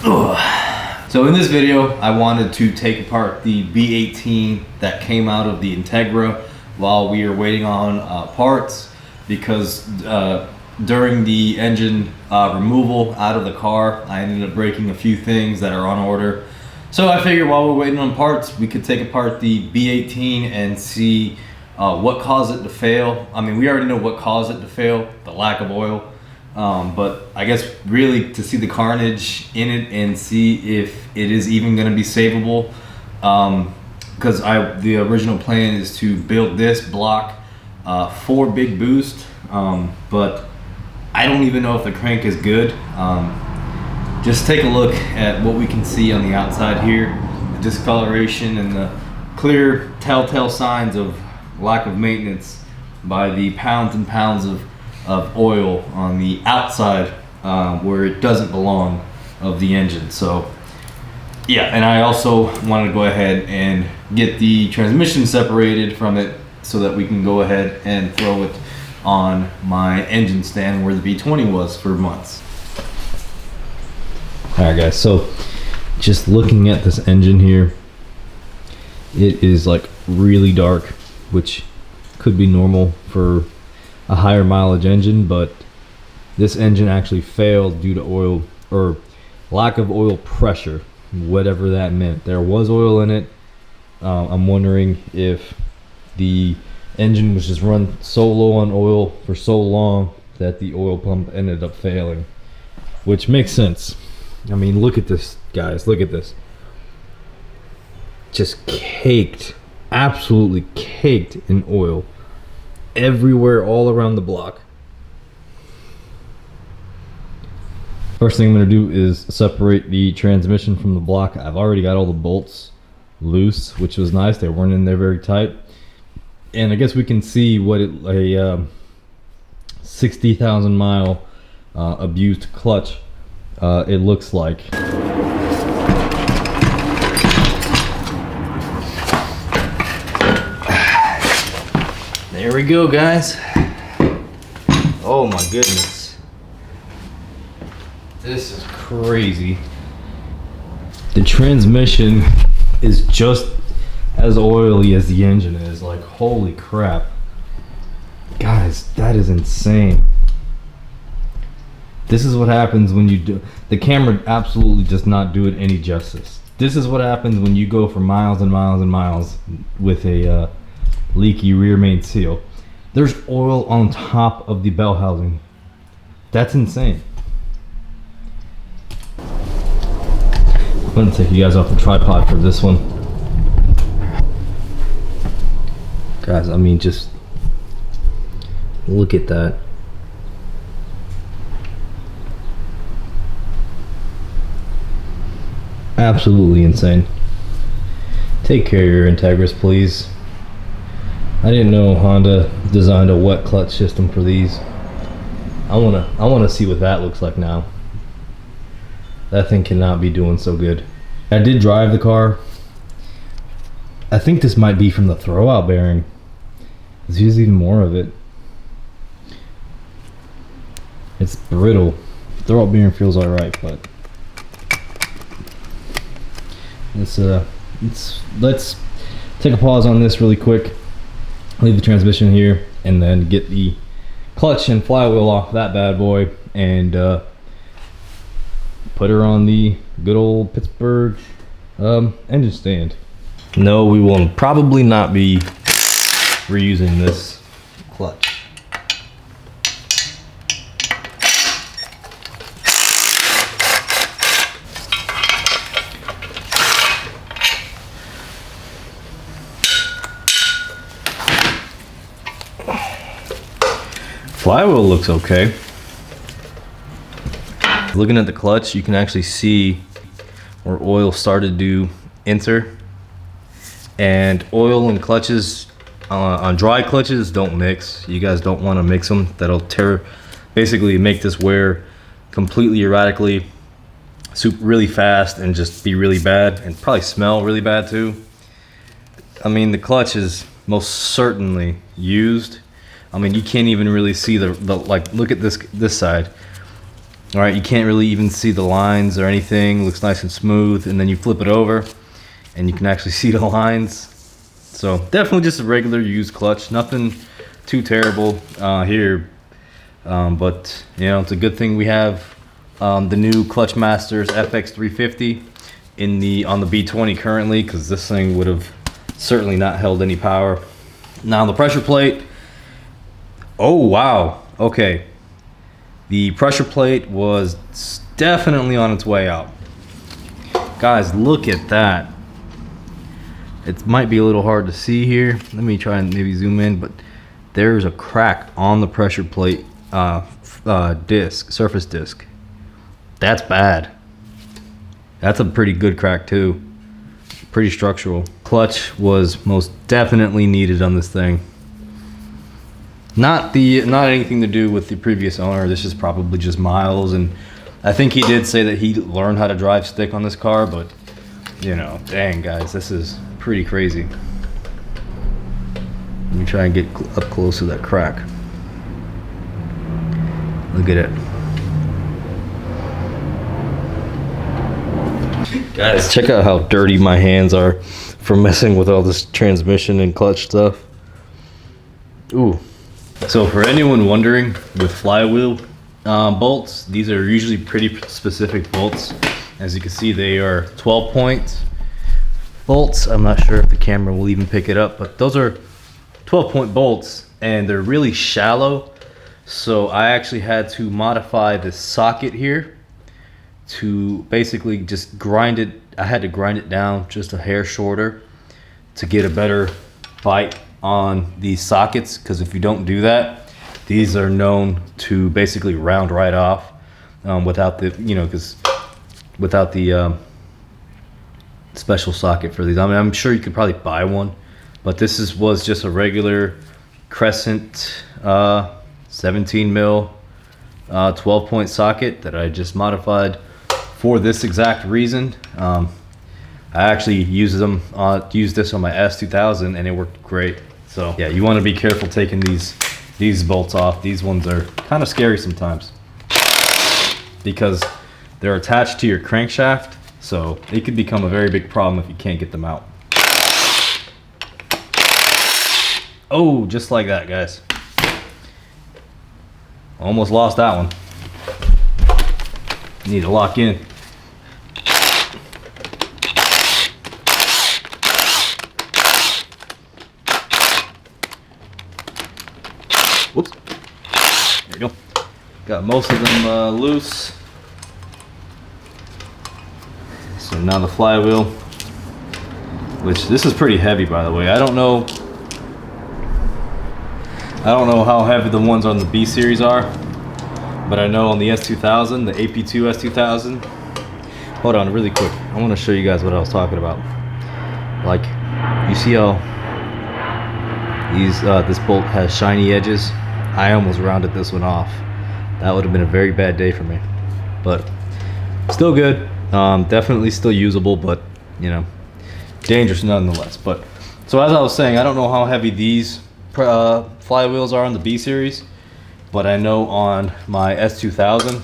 So in this video, I wanted to take apart the B18 that came out of the Integra while we were waiting on parts, because during the engine removal out of the car, I ended up breaking a few things that are on order. So I figured while we're waiting on parts, we could take apart the B18 and see what caused it to fail. I mean, we already know what caused it to fail, the lack of oil. But I guess really to see the carnage in it and see if it is even going to be savable. Because the original plan is to build this block for big boost, but I don't even know if the crank is good. Just take a look at what we can see on the outside here, the discoloration and the clear telltale signs of lack of maintenance by the pounds and pounds of oil on the outside where it doesn't belong of the engine. So yeah, and I also wanted to go ahead and get the transmission separated from it so that we can go ahead and throw it on my engine stand where the B20 was for months. Alright guys, so just looking at this engine here, it is like really dark, which could be normal for a higher mileage engine, but this engine actually failed due to oil or lack of oil pressure, whatever that meant. There was oil in it. I'm wondering if the engine was just run so low on oil for so long that the oil pump ended up failing, which makes sense. I mean, look at this, guys, look at this. Just caked, absolutely caked in oil everywhere, all around the block. First thing I'm going to do is separate the transmission from the block. I've already got all the bolts loose, which was nice. They weren't in there very tight. And I guess we can see what a 60,000 mile abused clutch it looks like. There we go, guys. Oh my goodness. This is crazy. The transmission is just as oily as the engine is. Like, holy crap. Guys, that is insane. This is what happens when you do... The camera absolutely does not do it any justice. This is what happens when you go for miles and miles and miles with a leaky rear main seal. There's oil on top of the bell housing. That's insane. I'm gonna take you guys off the tripod for this one. Guys, I mean, just look at that. Absolutely insane. Take care of your Integras, please. I didn't know Honda designed a wet clutch system for these. I wanna see what that looks like now. That thing cannot be doing so good. I did drive the car. I think this might be from the throwout bearing. There's even more of it. It's brittle. Throwout bearing feels alright, but let's take a pause on this really quick. Leave the transmission here and then get the clutch and flywheel off that bad boy and put her on the good old Pittsburgh engine stand. No, we will probably not be reusing this clutch. Flywheel looks okay. Looking at the clutch, you can actually see where oil started to enter. And oil and clutches on dry clutches don't mix. You guys don't want to mix them. That'll basically make this wear completely erratically, soup really fast, and just be really bad, and probably smell really bad too. I mean, the clutch is most certainly used. I mean, you can't even really see the like, look at this side. All right, you can't really even see the lines or anything. Looks nice and smooth. And then you flip it over and you can actually see the lines. So definitely just a regular used clutch. Nothing too terrible here. But you know, it's a good thing we have the new Clutch Masters FX350 on the B20 currently, because this thing would have certainly not held any power. Now the pressure plate. Oh wow. Okay. The pressure plate was definitely on its way out. Guys, look at that. It might be a little hard to see here. Let me try and maybe zoom in, but there's a crack on the pressure plate surface disc. That's bad. That's a pretty good crack too. Pretty structural. Clutch was most definitely needed on this thing. Not anything to do with the previous owner. This is probably just miles, and I think he did say that he learned how to drive stick on this car, but you know, dang guys, this is pretty crazy. Let me try and get up close to that crack. Look at it. Guys, check out how dirty my hands are from messing with all this transmission and clutch stuff. Ooh. So for anyone wondering, with flywheel bolts, these are usually pretty specific bolts. As you can see, they are 12-point bolts. I'm not sure if the camera will even pick it up, but those are 12-point bolts, and they're really shallow. So I actually had to modify this socket here to basically just grind it. I had to grind it down just a hair shorter to get a better bite on these sockets, because if you don't do that, these are known to basically round right off without the, you know, because without the special socket for these. I mean, I'm sure you could probably buy one, but this was just a regular Crescent 17 mil 12-point socket that I just modified for this exact reason. I actually used this on my S2000 and it worked great. So yeah, you want to be careful taking these bolts off. These ones are kind of scary sometimes because they're attached to your crankshaft, so it could become a very big problem if you can't get them out. Oh, just like that, guys. Almost lost that one. Need to lock in. Whoops. There we go. Got most of them loose. So now the flywheel, which this is pretty heavy, by the way. I don't know how heavy the ones on the B series are, but I know on the S2000, the AP2 S2000. Hold on really quick. I want to show you guys what I was talking about. Like, you see how this bolt has shiny edges? I almost rounded this one off. That would have been a very bad day for me, but still good. Definitely still usable, but you know, dangerous nonetheless. But so as I was saying, I don't know how heavy these flywheels are on the B series, but I know on my S2000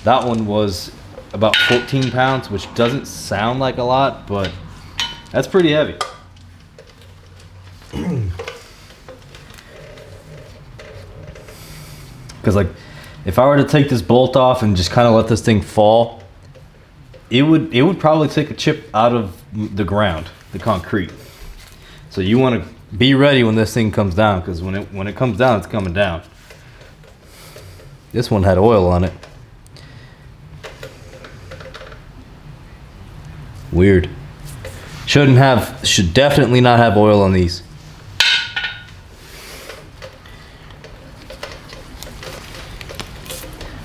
that one was about 14 pounds, which doesn't sound like a lot, but that's pretty heavy. Because like, if I were to take this bolt off and just kind of let this thing fall, it would probably take a chip out of the ground, the concrete. So you want to be ready when this thing comes down, because when it comes down, it's coming down. This one had oil on it. Weird. Should definitely not have oil on these.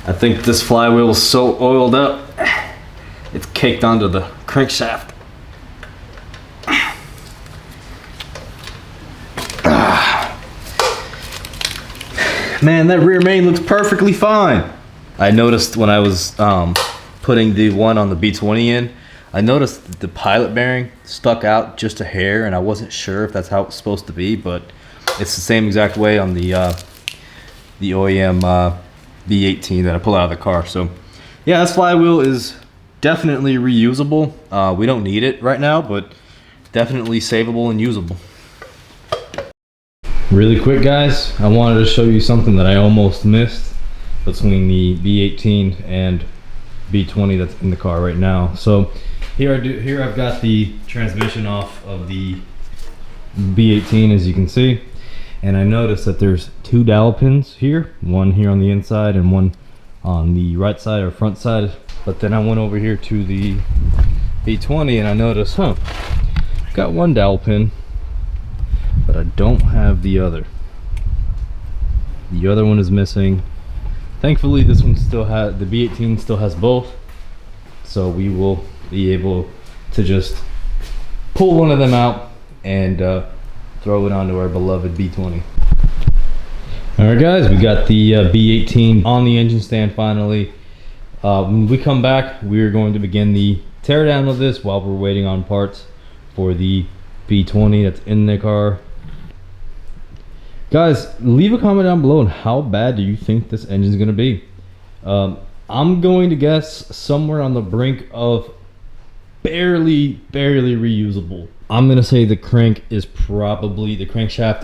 I think this flywheel is so oiled up, it's caked onto the crankshaft. Man, that rear main looks perfectly fine. I noticed when I was putting the one on the B20 in, I noticed that the pilot bearing stuck out just a hair, and I wasn't sure if that's how it's supposed to be, but it's the same exact way on the OEM B18 that I pull out of the car. So yeah, this flywheel is definitely reusable. We don't need it right now, but definitely savable and usable. Really quick, guys, I wanted to show you something that I almost missed between the B18 and B20 that's in the car right now. So here I've got the transmission off of the B18, as you can see, and I noticed that there's 2 dowel pins here, one here on the inside and one on the right side or front side. But then I went over here to the B20 and I noticed, got 1 dowel pin, but I don't have the other. The other one is missing. Thankfully, this one still has, the B18 still has both, so we will be able to just pull one of them out and throw it onto our beloved B20. All right, guys, we got the B18 on the engine stand finally. When we come back, we're going to begin the teardown of this while we're waiting on parts for the B20 that's in the car. Guys, leave a comment down below on how bad do you think this engine is going to be. I'm going to guess somewhere on the brink of barely reusable. I'm going to say the crankshaft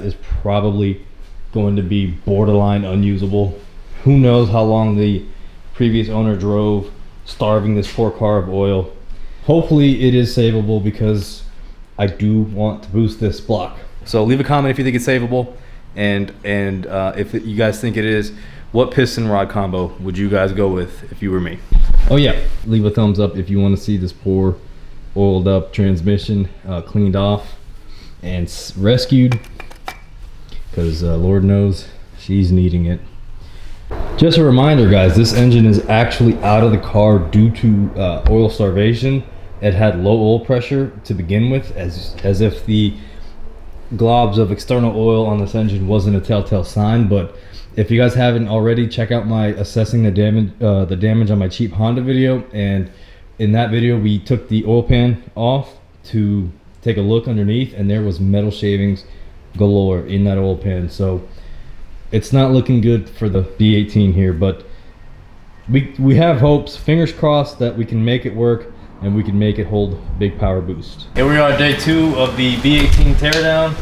is probably going to be borderline unusable. Who knows how long the previous owner drove, starving this poor car of oil. Hopefully it is savable, because I do want to boost this block. So leave a comment if you think it's savable, and if you guys think it is, what piston rod combo would you guys go with if you were me? Oh yeah, leave a thumbs up if you want to see this poor oiled up transmission cleaned off and rescued, because Lord knows she's needing it. Just a reminder, guys, this engine is actually out of the car due to oil starvation. It had low oil pressure to begin with, as if the globs of external oil on this engine wasn't a telltale sign. But if you guys haven't already, check out my assessing the damage on my cheap Honda video, and in that video we took the oil pan off to take a look underneath, and there was metal shavings galore in that oil pan. So it's not looking good for the B18 here, but we have hopes, fingers crossed, that we can make it work and we can make it hold a big power boost. Here we are, day 2 of the B18 teardown.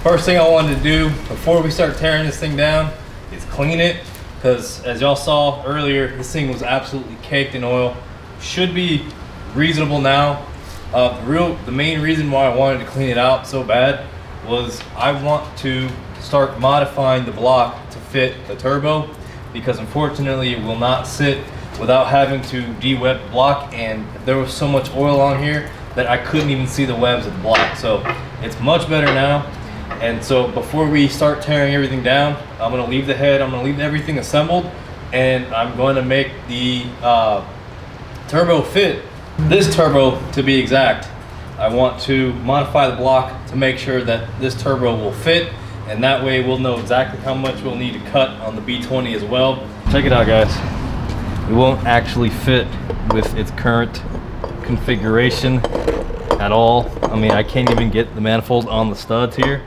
First thing I wanted to do before we start tearing this thing down is clean it, because as y'all saw earlier, this thing was absolutely caked in oil. Should be reasonable now. The main reason why I wanted to clean it out so bad was I want to start modifying the block to fit the turbo, because unfortunately it will not sit without having to de-web the block, and there was so much oil on here that I couldn't even see the webs of the block. So it's much better now. And so before we start tearing everything down, I'm going to leave the head, I'm going to leave everything assembled, and I'm going to make the turbo fit. This turbo, to be exact, I want to modify the block to make sure that this turbo will fit, and that way we'll know exactly how much we'll need to cut on the B20 as well. Check it out, guys. It won't actually fit with its current configuration at all. I mean, I can't even get the manifold on the studs here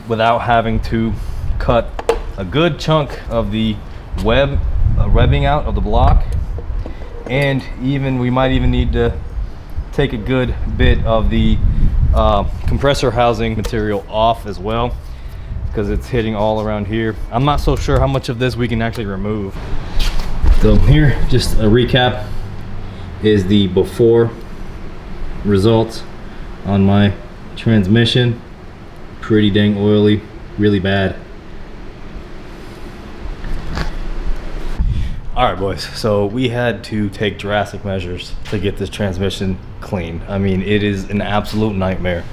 without having to cut a good chunk of the webbing out of the block, and we might even need to take a good bit of the compressor housing material off as well, because it's hitting all around here. I'm not so sure how much of this we can actually remove. So here, just a recap, is the before results on my transmission. Pretty dang oily, really bad. All right, boys, so we had to take drastic measures to get this transmission clean. I mean, it is an absolute nightmare.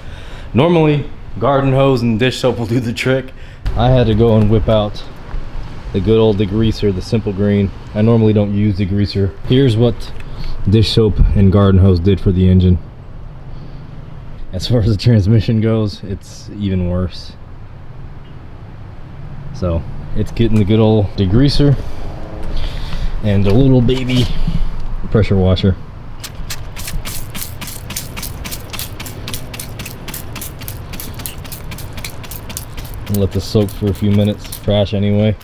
Normally, garden hose and dish soap will do the trick. I had to go and whip out the good old degreaser, the simple green. I normally don't use degreaser. Here's what dish soap and garden hose did for the engine. As far as the transmission goes, it's even worse. So it's getting the good old degreaser and a little baby pressure washer. Let this soak for a few minutes. It's trash anyway.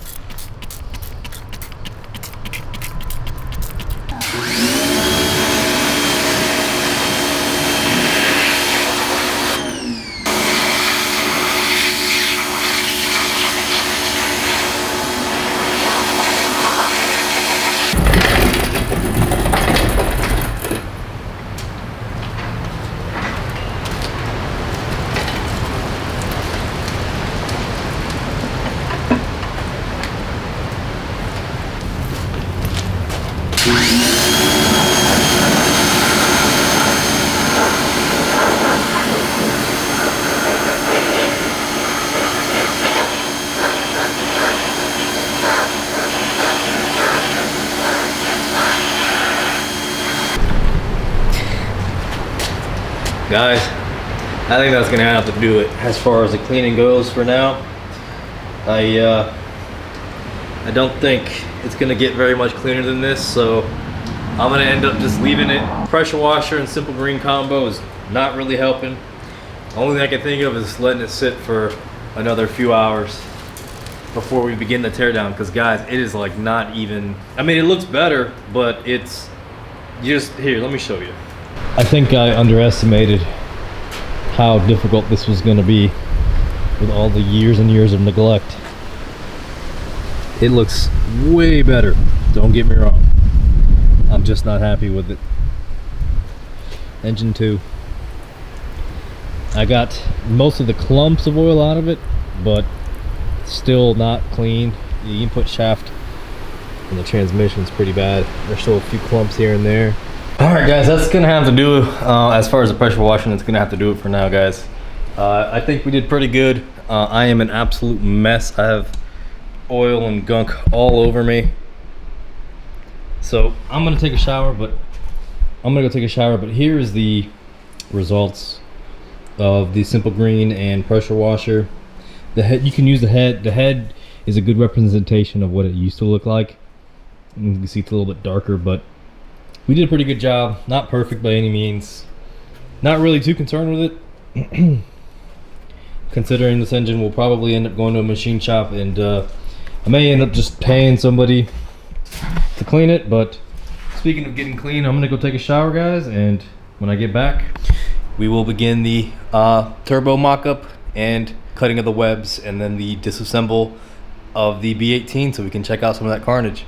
Guys, I think that's gonna have to do it as far as the cleaning goes for now. I don't think it's gonna get very much cleaner than this, so I'm gonna end up just leaving it. Pressure washer and simple green combo is not really helping. The only thing I can think of is letting it sit for another few hours before we begin the teardown, because guys, it is like not even, I mean, it looks better, but it's just, here, let me show you. I think I underestimated how difficult this was going to be with all the years and years of neglect. It looks way better, don't get me wrong. I'm just not happy with it. Engine 2. I got most of the clumps of oil out of it, but still not clean. The input shaft and the transmission's pretty bad. There's still a few clumps here and there. Alright guys, that's gonna have to do as far as the pressure washing, it's gonna have to do it for now, guys. I think we did pretty good. I am an absolute mess. I have oil and gunk all over me. So I'm gonna take a shower, but here is the results of the simple green and pressure washer. The head, you can use the head. The head is a good representation of what it used to look like. You can see it's a little bit darker, but we did a pretty good job. Not perfect by any means. Not really too concerned with it. Considering this engine will probably end up going to a machine shop, and I may end up just paying somebody to clean it. But speaking of getting clean, I'm gonna go take a shower, guys, and when I get back, we will begin the turbo mock-up and cutting of the webs, and then the disassemble of the B18 so we can check out some of that carnage.